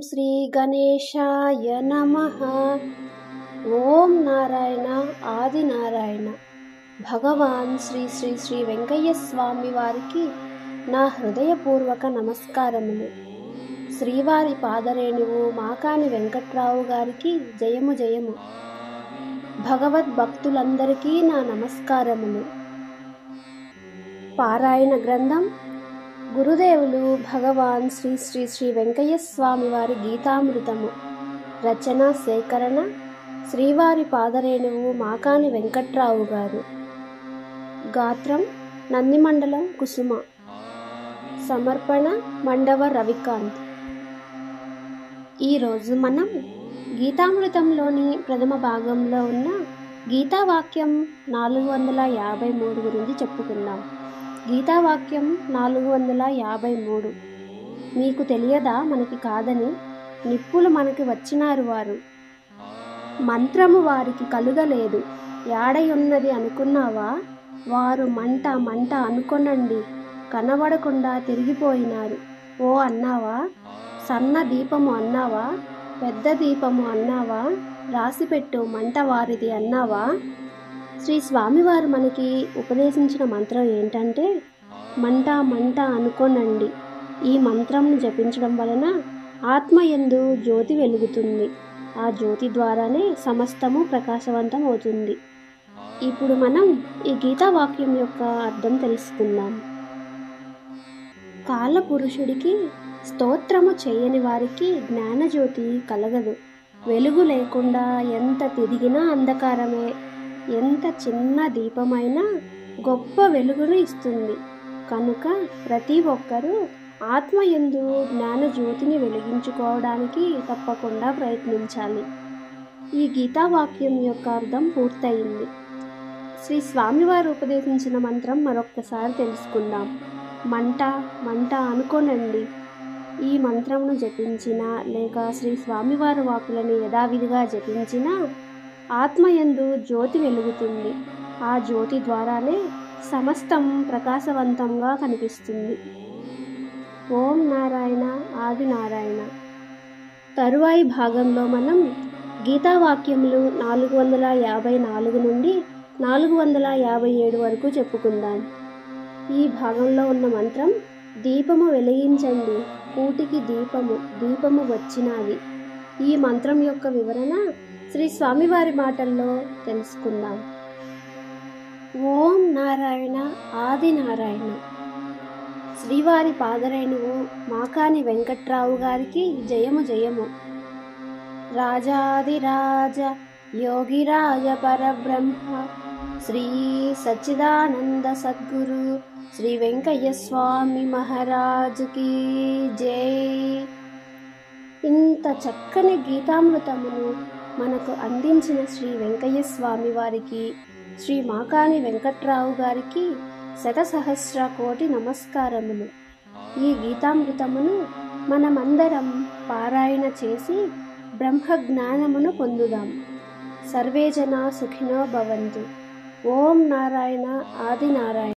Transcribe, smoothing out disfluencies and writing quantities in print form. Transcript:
శ్రీ గణేశాయ నమః. ఓం నారాయణ ఆదినారాయణ. భగవాన్ శ్రీ శ్రీ శ్రీ వెంకయ్య స్వామి వారికి నా హృదయపూర్వక నమస్కారములు. శ్రీవారి పాదరేణువు మాకాని వెంకట్రావు గారికి జయము జయము. భగవద్భక్తులందరికీ నా నమస్కారములు. పారాయణ గ్రంథం గురుదేవులు భగవాన్ శ్రీ శ్రీ శ్రీ వెంకయ్య స్వామి వారి గీతామృతము. రచన సేకరణ శ్రీవారి పాదరేణువు మాకాని వెంకట్రావు గారు. గాత్రం నందిమండలం కుసుమ. సమర్పణ మండవ రవికాంత్. ఈరోజు మనం గీతామృతంలోని ప్రథమ భాగంలో ఉన్న గీతావాక్యం 453 గురించి చెప్పుకుందాం. గీతావాక్యం 453. మీకు తెలియదా మనకి కాదని, నిప్పులు మనకి వచ్చినారు వారు. మంత్రము వారికి కలుగలేదు, యాడయున్నది అనుకున్నావా? వారు మంట మంట అనుకొనండి, కనబడకుండా తిరిగిపోయినారు. ఓ అన్నావా? సన్న దీపము అన్నావా? పెద్ద దీపము అన్నావా? రాసిపెట్టు మంట వారిది అన్నావా? శ్రీ స్వామివారు మనకి ఉపదేశించిన మంత్రం ఏంటంటే, మంట మంట అనుకోనండి. ఈ మంత్రంను జపించడం వలన ఆత్మయందు జ్యోతి వెలుగుతుంది. ఆ జ్యోతి ద్వారానే సమస్తము ప్రకాశవంతం అవుతుంది. ఇప్పుడు మనం ఈ గీతావాక్యం యొక్క అర్థం తెలుసుకుందాం. కాలపురుషుడికి స్తోత్రము చేయని వారికి జ్ఞానజ్యోతి కలగదు. వెలుగు లేకుండా ఎంత తిరిగినా అంధకారమే. ఎంత చిన్న దీపమైనా గొప్ప వెలుగును ఇస్తుంది. కనుక ప్రతి ఒక్కరూ ఆత్మయందు జ్ఞానజ్యోతిని వెలిగించుకోవడానికి తప్పకుండా ప్రయత్నించాలి. ఈ గీతావాక్యం యొక్క అర్థం పూర్తయింది. శ్రీ స్వామివారు ఉపదేశించిన మంత్రం మరొక్కసారి తెలుసుకుందాం. మంట మంట అనుకోనండి. ఈ మంత్రమును జపించినా లేక శ్రీ స్వామివారి వాకులను యథావిధిగా జపించినా ఆత్మయందు జ్యోతి వెలుగుతుంది. ఆ జ్యోతి ద్వారానే సమస్తం ప్రకాశవంతంగా కనిపిస్తుంది. ఓం నారాయణ ఆదినారాయణ. తరువాయి భాగంలో మనం గీతావాక్యములు 454 నుండి 457 వరకు చెప్పుకుందాం. ఈ భాగంలో ఉన్న మంత్రం, దీపము వెలిగించండి, కూటికి దీపము వచ్చినది. ఈ మంత్రం యొక్క వివరణ శ్రీ స్వామివారి మాటల్లో తెలుసుకుందాం. ఓం నారాయణ ఆదినారాయణ. శ్రీవారి పాదరేణువు మాకాని వెంకట్రావు గారికి జయము జయము. రాజాదిరాజ యోగిరాజ పరబ్రహ్మ శ్రీ సచ్చిదానంద సద్గురు శ్రీ వెంకయ్య స్వామి మహారాజుకి జై. ఇంత చక్కని గీతామృతమును మనకు అందించిన శ్రీ వెంకయ్య స్వామి వారికి, శ్రీ మాకాని వెంకట్రావు గారికి శతసహస్ర కోటి నమస్కారములు. ఈ గీతామృతమును మనమందరం పారాయణ చేసి బ్రహ్మజ్ఞానమును పొందుదాం. సర్వే జనా సుఖినో భవంతు. ఓం నారాయణ ఆదినారాయణ.